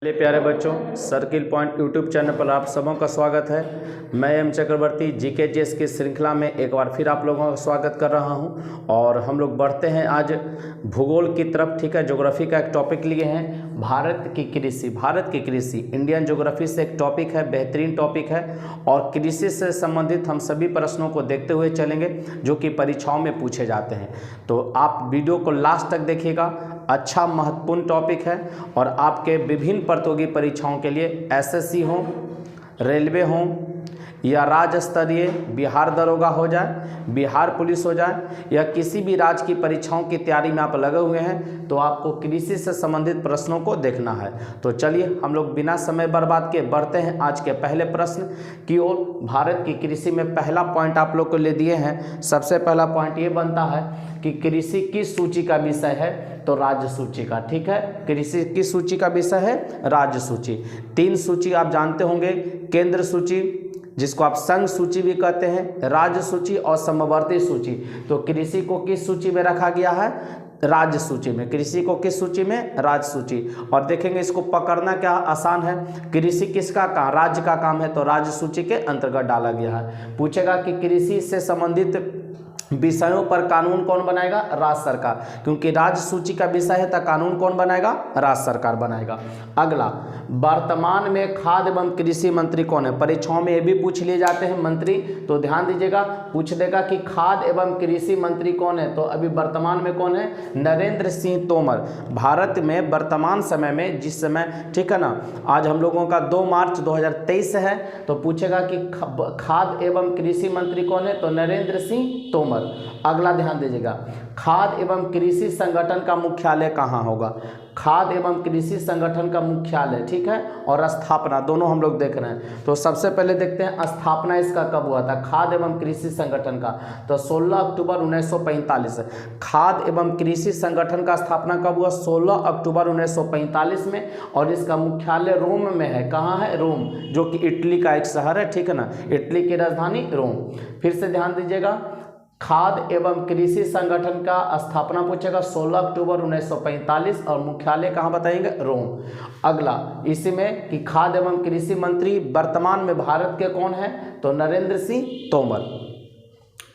प्यारे बच्चों, circle point YouTube channel पर आप सबों का स्वागत है। मैं एम चक्रवर्ती जीके जीएस की श्रृंखला में एक बार फिर आप लोगों का स्वागत कर रहा हूं और हम लोग बढ़ते हैं आज भूगोल की तरफ। ठीक है, ज्योग्राफी का एक टॉपिक लिए हैं, भारत की कृषि। भारत की कृषि इंडियन ज्योग्राफी से एक टॉपिक है, बेहतरीन टॉपिक है और कृषि से संबंधित हम सभी प्रश्नों को देखते हुए चलेंगे जो कि परीक्षाओं में पूछे जाते हैं। तो आप वीडियो को लास्ट तक देखिएगा, अच्छा महत्वपूर्ण टॉपिक है और आपके विभिन्न प्रतियोगी परीक्षाओं के लिए एसएससी हो, रेलवे हो या राज्य स्तरीय बिहार दरोगा हो जाए, बिहार पुलिस हो जाए या किसी भी राज्य की परीक्षाओं की तैयारी में आप लगे हुए हैं तो आपको कृषि से संबंधित प्रश्नों को देखना है। तो चलिए हम लोग बिना समय बर्बाद के बढ़ते हैं आज के पहले प्रश्न की ओर। भारत की कृषि में पहला पॉइंट आप लोग को ले दिए हैं। सबसे पहला पॉइंट ये बनता है कि कृषि किस सूची का विषय है, तो राज्य सूची का। ठीक है, कृषि किस सूची का विषय है, राज्य सूची। तीन सूची आप जानते होंगे, केंद्र सूची जिसको आप संघ सूची भी कहते हैं, राज्य सूची और समवर्ती सूची। तो कृषि को किस सूची में रखा गया है, राज्य सूची में। कृषि को किस सूची में, राज्य सूची। और देखेंगे इसको पकड़ना क्या आसान है, कृषि किसका काम, राज्य का काम है तो राज्य सूची के अंतर्गत डाला गया है। पूछेगा कि कृषि से संबंधित विषयों पर कानून कौन बनाएगा, राज्य सरकार, क्योंकि राज्य सूची का विषय है तो कानून कौन बनाएगा, राज्य सरकार बनाएगा। अगला, वर्तमान में खाद्य एवं कृषि मंत्री कौन है। परीक्षाओं में ये भी पूछ लिए जाते हैं मंत्री, तो ध्यान दीजिएगा, पूछ देगा कि खाद्य एवं कृषि मंत्री कौन है, तो अभी वर्तमान में कौन है, नरेंद्र सिंह तोमर। भारत में वर्तमान समय में जिस समय, ठीक है ना, आज हम लोगों का 2 मार्च 2023 है, तो पूछेगा कि खाद्य एवं कृषि मंत्री कौन है, तो नरेंद्र सिंह तोमर। अगला ध्यान दीजिएगा, खाद्य एवं कृषि संगठन का मुख्यालय कहाँ होगा। खाद्य एवं कृषि संगठन का मुख्यालय, ठीक है, और स्थापना दोनों हम लोग देख रहे हैं। तो सबसे पहले देखते हैं स्थापना इसका कब हुआ था, खाद्य एवं कृषि संगठन का, तो 16 अक्टूबर 1945। खाद्य एवं कृषि संगठन का स्थापना कब हुआ, 16 अक्टूबर 1945 में, और इसका मुख्यालय रोम में है। कहाँ है, रोम, जो कि इटली का एक शहर है, ठीक है ना, इटली की राजधानी रोम। फिर से ध्यान दीजिएगा, खाद्य एवं कृषि संगठन का स्थापना पूछेगा 16 अक्टूबर 1945 और मुख्यालय कहाँ बताएंगे, रोम। अगला इसी में कि खाद्य एवं कृषि मंत्री वर्तमान में भारत के कौन है, तो नरेंद्र सिंह तोमर।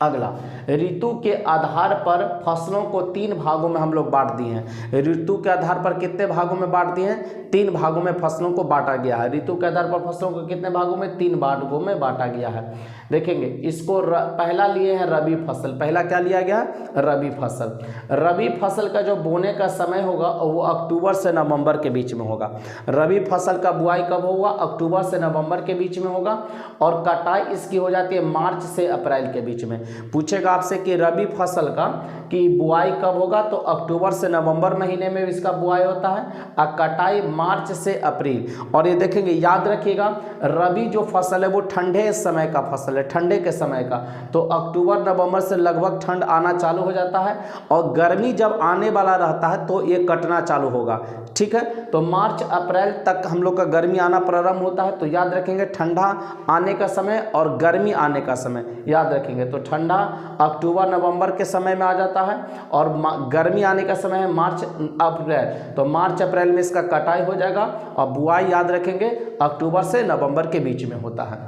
अगला, ऋतु के आधार पर फसलों को 3 भागों में हम लोग बांट दिए हैं। ऋतु के आधार पर कितने भागों में बांट दिए हैं, 3 भागों में फसलों को बांटा गया है। ऋतु के आधार पर फसलों को कितने भागों में, 3 भागों में बांटा गया है। देखेंगे इसको पहला लिए हैं रबी फसल। पहला क्या लिया गया, रबी फसल। रबी फसल का जो बोने का समय होगा वो अक्टूबर से नवंबर के बीच में होगा। रबी फसल का बुआई कब होगा, अक्टूबर से नवंबर के बीच में होगा और कटाई इसकी हो जाती है मार्च से अप्रैल के बीच में। पूछेगा आपसे कि रबी फसल का कि बुआई कब होगा, तो अक्टूबर से नवंबर महीने में इसका बुआई होता है और कटाई मार्च से अप्रैल। और ये देखेंगे, याद रखिएगा, रबी जो फसल है वो ठंडे समय का फसल है, ठंडे के समय का, तो अक्टूबर नवंबर से लगभग ठंड आना चालू हो जाता है और गर्मी जब आने वाला रहता है तो ये कटना चालू होगा। ठीक है, तो मार्च अप्रैल तक हम लोग का गर्मी आना प्रारंभ होता है। तो याद रखेंगे, ठंडा आने का समय और गर्मी आने का समय याद रखेंगे। तो ठंडा अक्टूबर नवंबर के समय में आ जाता है और गर्मी आने का समय है मार्च अप्रैल। तो मार्च अप्रैल में इसका कटाई हो जाएगा और बुआई याद रखेंगे अक्टूबर से नवंबर के बीच में होता है।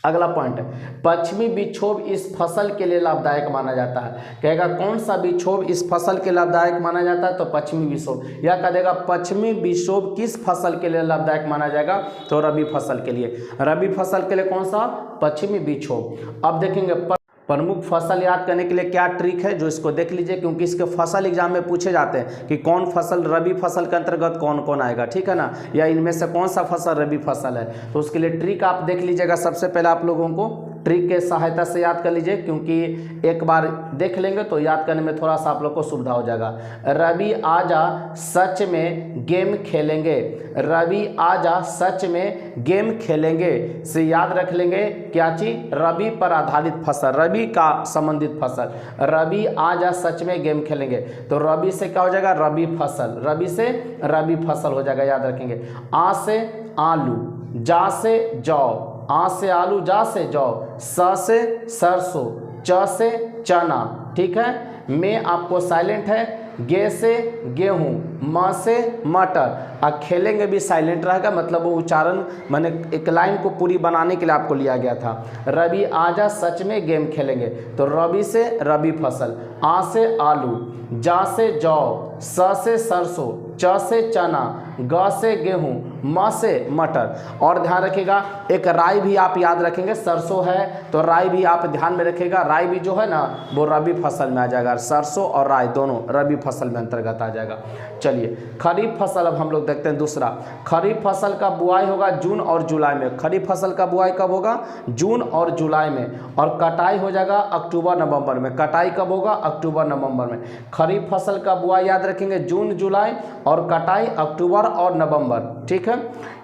अगला पॉइंट है, पश्चिमी विक्षोभ इस फसल के लिए लाभदायक माना जाता है। कहेगा कौन सा विक्षोभ इस फसल के लाभदायक माना जाता है, तो पश्चिमी विक्षोभ। या कह देगा पश्चिमी विक्षोभ किस फसल के लिए लाभदायक माना जाएगा, तो रबी फसल के लिए। रबी फसल के लिए कौन सा, पश्चिमी विक्षोभ। अब देखेंगे प्रमुख फसल याद करने के लिए क्या ट्रिक है, जो इसको देख लीजिए, क्योंकि इसके फसल एग्जाम में पूछे जाते हैं कि कौन फसल रबी फसल के अंतर्गत कौन कौन आएगा, ठीक है ना, या इनमें से कौन सा फसल रबी फसल है। तो उसके लिए ट्रिक आप देख लीजिएगा। सबसे पहले आप लोगों को ट्रिक के सहायता से याद कर लीजिए, क्योंकि एक बार देख लेंगे तो याद करने में थोड़ा सा आप लोग को सुविधा हो जाएगा। रवि आजा सच में गेम खेलेंगे, रवि आजा सच में गेम खेलेंगे से याद रख लेंगे क्या चीज, रबी पर आधारित फसल, रबी का संबंधित फसल। रवि आजा सच में गेम खेलेंगे, तो रबी से क्या हो जाएगा, रबी फसल, रबी से रबी फसल हो जाएगा, याद रखेंगे। आ से आलू, जा से जौ, आ से आलू, जा से जौ, स से सरसों, च से चना, ठीक है। में आपको साइलेंट है, गे से गेहूँ, म से मटर। अब खेलेंगे भी साइलेंट रहेगा, मतलब वो उच्चारण मैंने एक लाइन को पूरी बनाने के लिए आपको लिया गया था। रवि आजा सच में गेम खेलेंगे, तो रवि से रबी फसल, आ से आलू, जा से जौ, स से सरसों, च से चना, ग से गेहूँ, म से मटर। और ध्यान रखिएगा एक राई भी आप याद रखेंगे, सरसों है तो राई भी आप ध्यान में रखिएगा। राई भी जो है ना वो रबी फसल में आ जाएगा, सरसों और राई दोनों रबी फसल में अंतर्गत आ जाएगा। चलिए खरीफ फसल अब हम लोग देखते हैं दूसरा। खरीफ फसल का बुआई होगा जून और जुलाई में। खरीफ फसल का बुआई कब होगा? जून और जुलाई में। और कटाई हो जाएगा अक्टूबर नवंबर में। कटाई कब होगा? अक्टूबर नवंबर में। खरीफ फसल का बुआई याद रखेंगे जून जुलाई और कटाई अक्टूबर और नवंबर। ठीक है,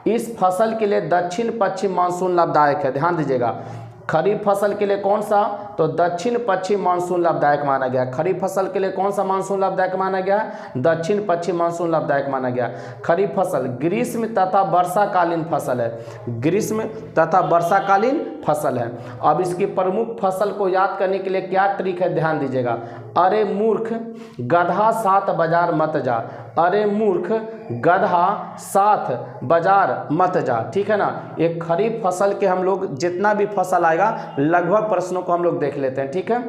इस फसल के लिए दक्षिण पश्चिम मानसून लाभदायक है। ध्यान दीजिएगा खरीफ फसल के लिए कौन सा? तो दक्षिण पश्चिम मानसून लाभदायक माना गया। खरीफ फसल के लिए कौन सा मानसून लाभदायक माना गया? दक्षिण पश्चिम मानसून लाभदायक माना गया। खरीफ फसल ग्रीष्म तथा वर्षाकालीन फसल है। ग्रीष्म तथा वर्षाकालीन फसल है। अब इसकी प्रमुख फसल को याद करने के लिए क्या ट्रिक है, ध्यान दीजिएगा। अरे मूर्ख गधा साथ बाजार मत जा। अरे मूर्ख गधा साथ बाजार मत जा। ठीक है ना, ये खरीफ फसल के हम लोग जितना भी फसल आएगा लगभग प्रश्नों को हम लोग देख लेते हैं। ठीक है,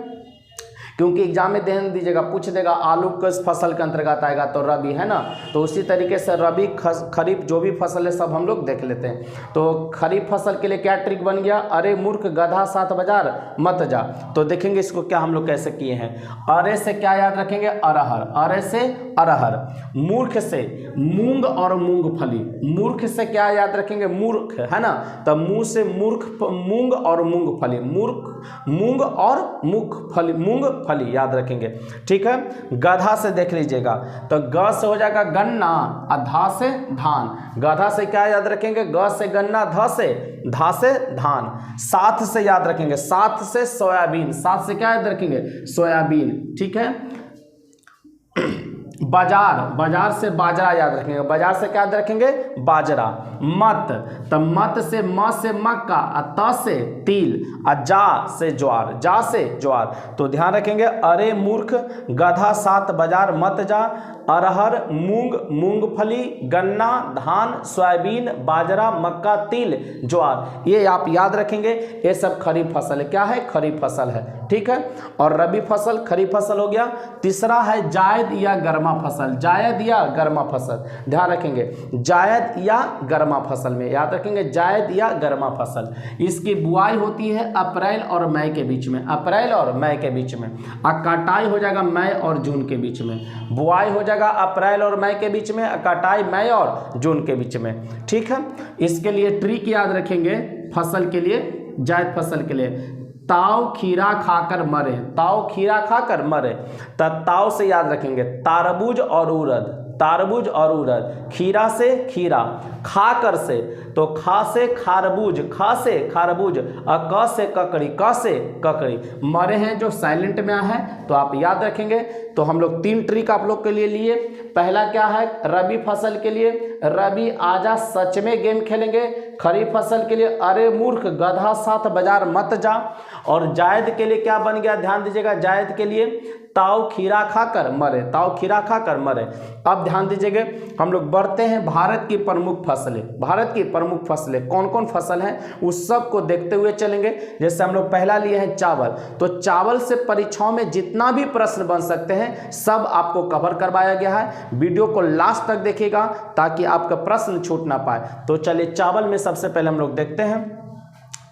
क्योंकि एग्जाम में ध्यान दीजिएगा पूछ देगा आलू किस फसल के अंतर्गत आएगा, तो रबी है ना। तो उसी तरीके से रबी खरीफ जो भी फसल है सब हम लोग देख लेते हैं। तो खरीफ फसल के लिए क्या ट्रिक बन गया? अरे मूर्ख गधा साथ बाजार मत जा। तो देखेंगे इसको क्या हम लोग कैसे किए हैं। अरे से क्या याद रखेंगे? अरहर। अरे से अरहर। मूर्ख से मूंग और मूंगफली। मूर्ख से क्या याद रखेंगे? मूर्ख है ना, तब मुंह से मूर्ख मूंग और मूंगफली। मूर्ख मूंग और मूंगफली, मूंगफली याद रखेंगे। ठीक है, गधा से देख लीजिएगा तो ग से हो जाएगा गन्ना और धा से धान। गधा से क्या याद रखेंगे? ग से गन्ना, धा से धान। साथ से याद रखेंगे, साथ से सोयाबीन। साथ से क्या याद रखेंगे? सोयाबीन। ठीक है, बाजार, बाजार से बाजरा याद रखेंगे। बाजार से क्या याद रखेंगे? बाजरा। मत, तो मत से म से मक्का, त से तिल, जा से ज्वार, जा से ज्वार। तो ध्यान रखेंगे अरे मूर्ख गधा साथ बाजार मत जा। अरहर, मूंग, मूंगफली, गन्ना, धान, सोयाबीन, बाजरा, मक्का, तिल, ज्वार, ये आप याद रखेंगे। ये सब खरीफ फसल है। क्या है? खरीफ फसल है। ठीक है, और रबी फसल खरीफ फसल हो गया। तीसरा है जायद या गर्मा फसल। जायद या गर्मा फसल ध्यान रखेंगे, जायद या गर्मा फसल में याद रखेंगे, जायद या गर्मा फसल। इसकी बुआई होती है अप्रैल और मई के बीच में। अप्रैल और मई के बीच में। और कटाई हो जाएगा मई और जून के बीच में। बुआई हो जाएगा अप्रैल और मई के बीच में, कटाई मई और जून के बीच में। ठीक है, इसके लिए ट्रिक याद रखेंगे फसल के लिए, जायद फसल के लिए। ताव खीरा खाकर मरे। ताव खीरा खाकर मरे। ताव से याद रखेंगे तारबूज और उड़द। तारबूज और उड़द। खीरा से खीरा। खाकर से तो खा से खारबूज, खा से खारबूज। और क से ककड़ी, क से ककड़ी। मरे हैं जो साइलेंट में है तो आप याद रखेंगे। तो हम लोग 3 ट्रिक आप लोग के लिए लिए। पहला क्या है? रबी फसल के लिए रबी आजा सच में गेम खेलेंगे। खरीफ फसल के लिए अरे मूर्ख गधा साथ बाजार मत जा। और जायद के लिए क्या बन गया? ध्यान दीजिएगा, जायद के लिए ताव खीरा खाकर मरे। ताव खीरा खाकर मरे। अब ध्यान दीजिएगा, हम लोग बढ़ते हैं भारत की प्रमुख फसलें। भारत की प्रमुख फसलें कौन कौन फसल हैं उस सब को देखते हुए चलेंगे। जैसे हम लोग पहला लिए हैं चावल, तो चावल से परीक्षाओं में जितना भी प्रश्न बन सकते हैं सब आपको कवर करवाया गया है। वीडियो को लास्ट तक देखिएगा ताकि आपका प्रश्न छूट ना पाए। तो चलिए चावल में सबसे पहले हम लोग देखते हैं,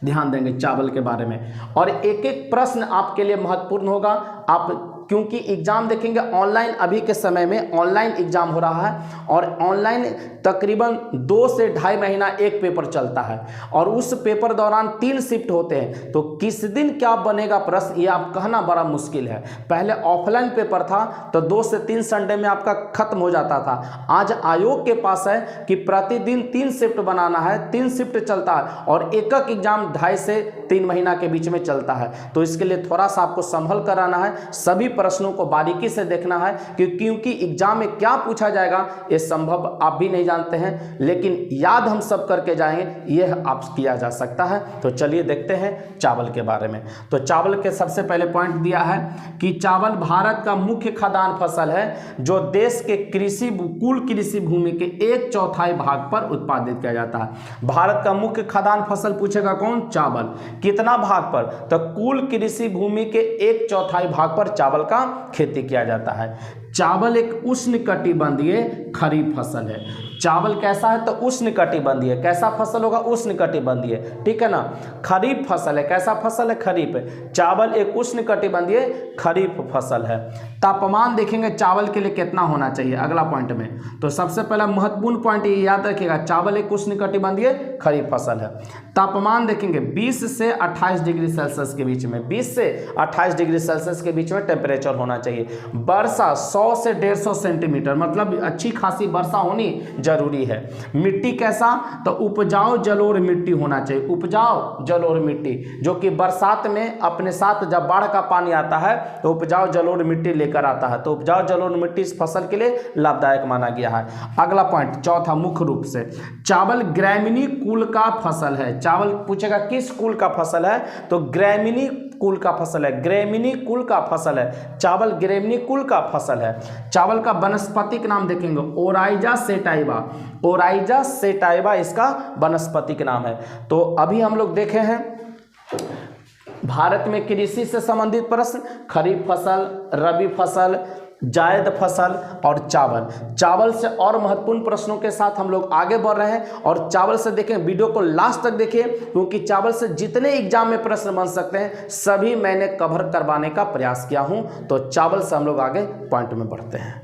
ध्यान देंगे चावल के बारे में। और एक एक प्रश्न आपके लिए महत्वपूर्ण होगा। आप क्योंकि एग्जाम देखेंगे ऑनलाइन, अभी के समय में ऑनलाइन एग्जाम हो रहा है और ऑनलाइन तकरीबन 2 से ढाई महीना एक पेपर चलता है और उस पेपर दौरान 3 शिफ्ट होते हैं। तो किस दिन क्या बनेगा प्रश्न ये आप कहना बड़ा मुश्किल है। पहले ऑफलाइन पेपर था तो 2 से 3 संडे में आपका खत्म हो जाता था। आज आयोग के पास है कि प्रतिदिन 3 शिफ्ट बनाना है, 3 शिफ्ट चलता है और एक एक एग्जाम 2.5 से 3 महीना के बीच में चलता है। तो इसके लिए थोड़ा सा आपको संभल कर आना है। सभी प्रश्नों को बारीकी से देखना है क्योंकि एग्जाम में क्या पूछा जाएगा ये संभव आप भी नहीं जानते हैं, लेकिन याद हम सब करके जाएंगे यह आप किया जा सकता है। तो चलिए देखते हैं चावल के बारे में। तो चावल के सबसे पहले पॉइंट दिया है कि चावल भारत का मुख्य खाद्यान्न फसल है जो देश के कुल कृषि भूमि के 1/4 भाग पर उत्पादित किया जाता है। भारत का मुख्य खाद्यान्न फसल पूछेगा कौन? चावल। कितना भाग पर? तो कुल कृषि भूमि के 1/4 भाग पर चावल का खेती किया जाता है। चावल एक उष्णकटिबंधीय खरीफ फसल है। चावल कैसा है? तो उष्णकटिबंधीय। कैसा फसल होगा? उष्णकटिबंधीय, ठीक है ना। खरीफ फसल है। कैसा फसल है? खरीफ। चावल एक उष्णकटिबंधीय खरीफ फसल है। तापमान देखेंगे चावल के लिए कितना होना चाहिए अगला पॉइंट में। तो सबसे पहला महत्वपूर्ण पॉइंट ये याद रखिएगा, चावल एक उष्णकटिबंधीय खरीफ फसल है। तापमान देखेंगे 20 से 28 डिग्री सेल्सियस के बीच में, 20 से 28 डिग्री सेल्सियस के बीच में टेम्परेचर होना चाहिए। वर्षा 100 से 150 सेंटीमीटर, मतलब अच्छी खासी वर्षा होनी जरूरी है। मिट्टी कैसा? तो उपजाऊ जलोढ़ मिट्टी होना चाहिए। उपजाऊ जलोढ़ मिट्टी जो कि बरसात में अपने साथ जब बाढ़ का पानी आता है तो उपजाऊ जलोढ़ मिट्टी लेकर आता है। तो उपजाऊ जलोढ़ मिट्टी इस फसल के लिए लाभदायक माना गया है। अगला पॉइंट चौथा, मुख्य रूप से चावल ग्रामीणी कुल का फसल है। चावल पूछेगा किस कुल का फसल है? तो ग्रामीणी कुल का फसल है। ग्रामीणी कुल का फसल है। चावल ग्रामीणी कुल का फसल है। चावल का वनस्पतिक नाम देखेंगे ओराइजा सेटाइवा। ओराइजा सेटाइवा इसका वनस्पतिक नाम है। तो अभी हम लोग देखे हैं भारत में कृषि से संबंधित प्रश्न, खरीफ फसल, रबी फसल, जायद फसल और चावल। चावल से और महत्वपूर्ण प्रश्नों के साथ हम लोग आगे बढ़ रहे हैं और चावल से देखें, वीडियो को लास्ट तक देखिए क्योंकि चावल से जितने एग्जाम में प्रश्न बन सकते हैं सभी मैंने कवर करवाने का प्रयास किया हूं। तो चावल से हम लोग आगे पॉइंट में बढ़ते हैं।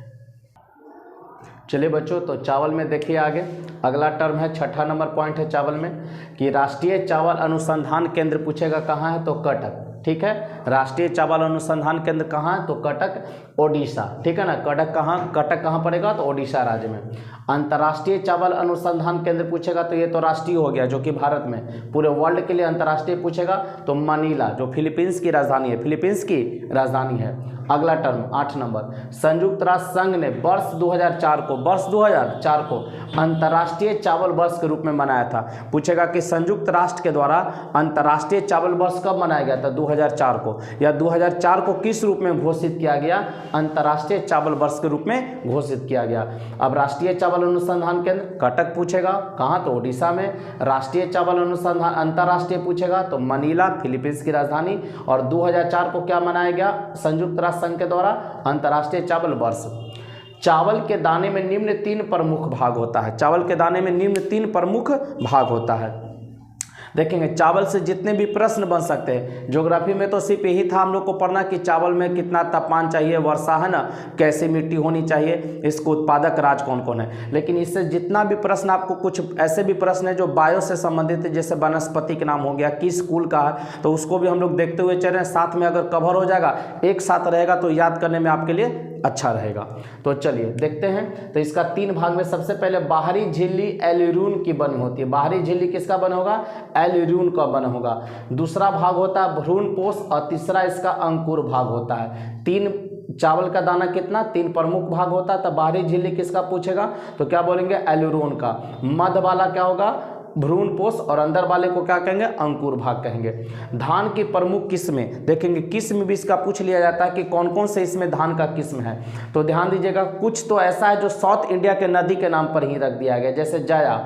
चलिए बच्चों, तो चावल में देखिए आगे अगला टर्म है, छठा नंबर पॉइंट है चावल में कि राष्ट्रीय चावल अनुसंधान केंद्र पूछेगा कहाँ है? तो कटक, ठीक है। राष्ट्रीय चावल अनुसंधान केंद्र कहाँ है? तो कटक, ओडिशा, ठीक है ना। कटक कहाँ पड़ेगा? तो ओडिशा राज्य में। अंतर्राष्ट्रीय चावल अनुसंधान केंद्र पूछेगा तो ये तो राष्ट्रीय हो गया जो कि भारत में, पूरे वर्ल्ड के लिए अंतर्राष्ट्रीय पूछेगा तो मनीला जो फिलीपींस की राजधानी है, फिलीपींस की राजधानी है। अगला टर्म 8 नंबर, संयुक्त राष्ट्र संघ ने वर्ष 2004 को अंतर्राष्ट्रीय चावल वर्ष के रूप में मनाया था। पूछेगा कि संयुक्त राष्ट्र के द्वारा अंतर्राष्ट्रीय चावल वर्ष कब मनाया गया था? 2004 को, या 2004 को किस रूप में घोषित किया गया? अंतर्राष्ट्रीय चावल वर्ष के रूप में घोषित किया गया। अब राष्ट्रीय चावल अनुसंधान केंद्र कटक पूछेगा, कहाँ? तो ओडिशा में। राष्ट्रीय चावल अनुसंधान अंतर्राष्ट्रीय पूछेगा तो मनीला, फिलीपींस की राजधानी। और 2004 को क्या मनाया गया संयुक्त राष्ट्र संघ के द्वारा? अंतर्राष्ट्रीय चावल वर्ष। चावल के दाने में निम्न 3 प्रमुख भाग होता है। चावल के दाने में निम्न 3 प्रमुख भाग होता है। देखेंगे चावल से जितने भी प्रश्न बन सकते हैं। ज्योग्राफी में तो सिर्फ यही था हम लोग को पढ़ना कि चावल में कितना तापमान चाहिए, वर्षा है ना, कैसी मिट्टी होनी चाहिए, इसको उत्पादक राज्य कौन कौन है। लेकिन इससे जितना भी प्रश्न आपको, कुछ ऐसे भी प्रश्न है जो बायो से संबंधित है, जैसे वनस्पति का नाम हो गया, किस कुल का है, तो उसको भी हम लोग देखते हुए चल रहे हैं। साथ में अगर कवर हो जाएगा, एक साथ रहेगा तो याद करने में आपके लिए अच्छा रहेगा। तो चलिए देखते हैं। तो इसका 3 भाग में सबसे पहले बाहरी झिल्ली एल्यूरून की बनी होती है। बाहरी झिल्ली किसका बना होगा? एल्यूरून का बना होगा। दूसरा भाग होता है भ्रूणपोष और तीसरा इसका अंकुर भाग होता है। 3 चावल का दाना कितना? 3 प्रमुख भाग होता है। तो बाहरी झिल्ली किसका पूछेगा तो क्या बोलेंगे? एल्यूरून का। मध्य वाला क्या होगा? भ्रूणपोष और अंदर वाले को क्या कहेंगे? अंकुर भाग कहेंगे। धान की प्रमुख किस्में देखेंगे, किस्म भी इसका पूछ लिया जाता है कि कौन कौन से इसमें धान का किस्म है। तो ध्यान दीजिएगा, कुछ तो ऐसा है जो साउथ इंडिया के नदी के नाम पर ही रख दिया गया, जैसे जया,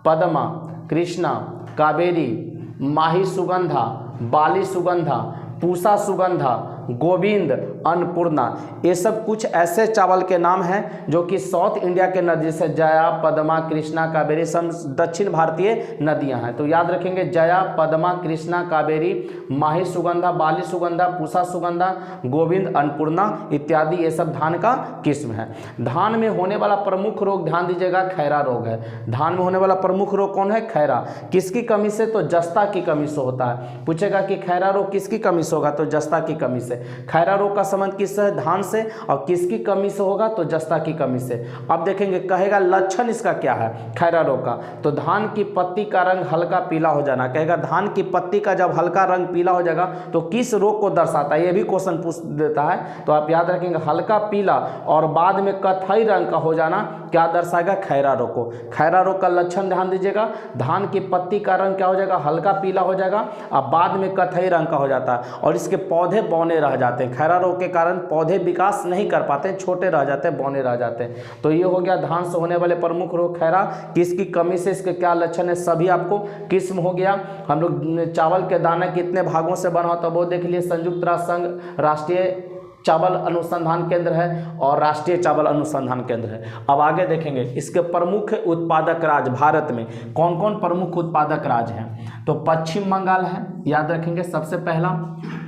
पद्मा, कृष्णा, कावेरी, माही सुगंधा, बाली सुगंधा, पूसा सुगंधा, गोविंद, अन्नपूर्णा, ये सब कुछ ऐसे चावल के नाम हैं जो कि साउथ इंडिया के नदी से जया, पद्मा, कृष्णा, कावेरी सब दक्षिण भारतीय नदियां हैं। तो याद रखेंगे जया, पद्मा, कृष्णा, कावेरी, माही सुगंधा, बाली सुगंधा, पूसा सुगंधा, गोविंद, अन्नपूर्णा इत्यादि ये सब धान का किस्म है। धान में होने वाला प्रमुख रोग ध्यान दीजिएगा खैरा रोग है। धान में होने वाला प्रमुख रोग कौन है? खैरा। किसकी कमी से? तो जस्ता की कमी से होता है। पूछेगा कि खैरा रोग किसकी कमी से होगा? तो जस्ता की कमी से। से। खैरा रोग का संबंध किससे है? धान से। और किसकी कमी से होगा? तो जस्ता की कमी से। अब देखेंगे, कहेगा लक्षण इसका क्या है खैरा रोग का, तो धान की पत्ती का रंग हल्का पीला हो जाना। कहेगा धान की पत्ती का जब हल्का रंग पीला हो जाएगा तो किस रोग को दर्शाता है, ये भी क्वेश्चन पूछ देता है। तो आप याद रखेंगे हल्का पीला और बाद में कत्थई रंग का हो जाना क्या दर्शाएगा? खैरा रोग को। खैरा रोग का लक्षण ध्यान दीजिएगा, धान की पत्ती का रंग क्या हो जाएगा? हल्का पीला हो जाएगा और बाद में कत्थई रंग का हो जाता है और इसके पौधे बौने रह जाते हैं। खैरा रोग के कारण पौधे विकास नहीं कर पाते, छोटे रह जाते हैं, बौने रह जाते हैं। तो ये हो गया धान से होने वाले प्रमुख रोग खैरा। किसकी कमी से, इसके क्या लक्षण है, सभी आपको किस्म हो गया। हम लोग चावल के दाना कितने भागों से बना होता है वो देख लिए। संयुक्त राष्ट्र संघ राष्ट्रीय चावल अनुसंधान केंद्र है और राष्ट्रीय चावल अनुसंधान केंद्र है। अब आगे देखेंगे इसके प्रमुख उत्पादक राज्य भारत में कौन कौन प्रमुख उत्पादक राज्य हैं। तो पश्चिम बंगाल है, याद रखेंगे सबसे पहला।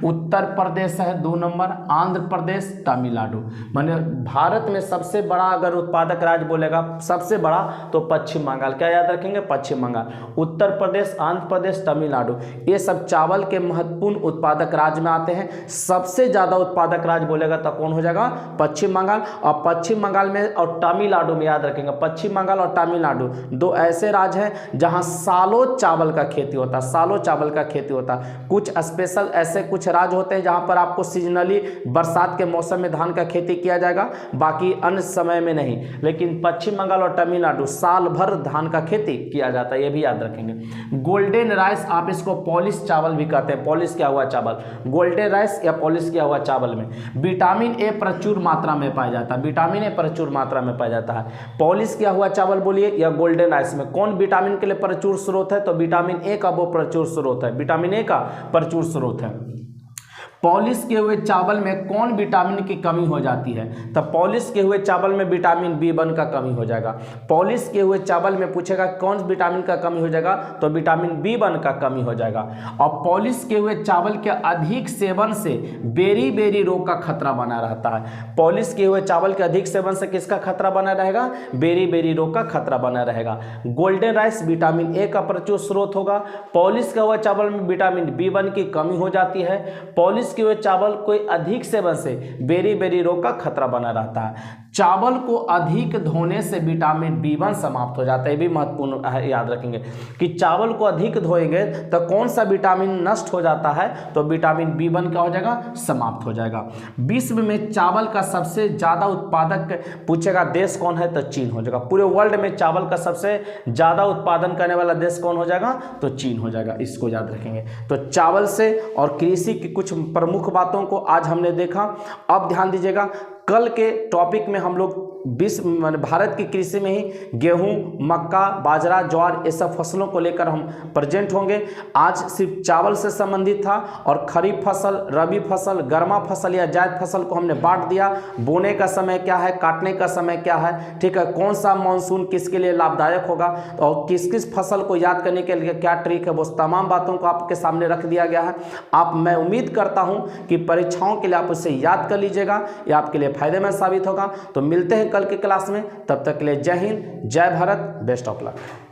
उत्तर प्रदेश है 2 नंबर, आंध्र प्रदेश, तमिलनाडु। माने भारत में सबसे बड़ा अगर उत्पादक राज्य बोलेगा सबसे बड़ा तो पश्चिम बंगाल। क्या याद रखेंगे? पश्चिम बंगाल। उत्तर प्रदेश, आंध्र प्रदेश, तमिलनाडु, ये सब चावल के महत्वपूर्ण उत्पादक राज्य में आते हैं। सबसे ज़्यादा उत्पादक राज्य बोलेगा तो कौन हो जाएगा? पश्चिम बंगाल। और पश्चिम बंगाल में और तमिलनाडु में याद रखेंगे, पश्चिम बंगाल और तमिलनाडु 2 ऐसे राज्य हैं जहां सालों चावल का खेती होता है, सालों चावल का खेती होता है। कुछ स्पेशल ऐसे कुछ राज्य होते हैं जहां पर आपको सीजनली बरसात के मौसम में धान का खेती किया जाएगा, बाकी अन्य समय में नहीं। लेकिन पश्चिम बंगाल और तमिलनाडु साल भर धान का खेती किया जाता है, ये भी याद रखेंगे। गोल्डन राइस, आप इसको पॉलिश चावल भी कहते हैं, पॉलिश किया हुआ चावल। गोल्डन राइस या पॉलिश किया हुआ चावल में विटामिन ए प्रचुर मात्रा में पाया जाता है, विटामिन ए प्रचुर मात्रा में पाया जाता है। पॉलिश किया हुआ चावल बोलिए या गोल्डन राइस में कौन विटामिन के लिए प्रचुर स्रोत है? तो विटामिन ए का वो प्रचुर स्रोत है, विटामिन ए का प्रचुर स्रोत है। पॉलिश किए हुए चावल में कौन विटामिन की कमी हो जाती है? तो पॉलिश किए हुए चावल में विटामिन B1 का कमी हो जाएगा। पॉलिश किए हुए चावल में पूछेगा कौन विटामिन का कमी हो जाएगा? तो विटामिन B1 का कमी हो जाएगा। और पॉलिश किए हुए चावल के अधिक सेवन से बेरी बेरी रोग का खतरा बना रहता है। पॉलिश किए हुए चावल के अधिक सेवन से किसका खतरा बना रहेगा? बेरी बेरी रोग का खतरा बना रहेगा। गोल्डन राइस विटामिन ए का प्रचुर स्रोत होगा। पॉलिश किया हुआ चावल में विटामिन B1 की कमी हो जाती है। पॉलिश किए हुए चावल कोई अधिक सेवन से बेरी बेरी रोग का खतरा बना रहता है। चावल को अधिक धोने से विटामिन B1 समाप्त हो जाता है, ये भी महत्वपूर्ण है, याद रखेंगे कि चावल को अधिक धोएंगे तो कौन सा विटामिन नष्ट हो जाता है? तो विटामिन B1 क्या हो जाएगा? समाप्त हो जाएगा। विश्व में चावल का सबसे ज्यादा उत्पादक पूछेगा देश कौन है? तो चीन हो जाएगा। पूरे वर्ल्ड में चावल का सबसे ज्यादा उत्पादन करने वाला देश कौन हो जाएगा? तो चीन हो जाएगा, इसको याद रखेंगे। तो चावल से और कृषि की कुछ प्रमुख बातों को आज हमने देखा। अब ध्यान दीजिएगा, कल के टॉपिक में हम लोग भारत की कृषि में ही गेहूं, मक्का, बाजरा, ज्वार ये सब फसलों को लेकर हम प्रेजेंट होंगे। आज सिर्फ चावल से संबंधित था और खरीफ फसल, रबी फसल, गर्मा फसल या जायद फसल को हमने बांट दिया। बोने का समय क्या है, काटने का समय क्या है, ठीक है, कौन सा मानसून किसके लिए लाभदायक होगा और किस किस फसल को याद करने के लिए क्या ट्रिक है, वो तमाम बातों को आपके सामने रख दिया गया है। मैं उम्मीद करता हूँ कि परीक्षाओं के लिए आप उसे याद कर लीजिएगा, ये आपके लिए फायदेमंद साबित होगा। तो मिलते हैं कल के क्लास में, तब तक के लिए जय हिंद, जय भारत, बेस्ट ऑफ लक।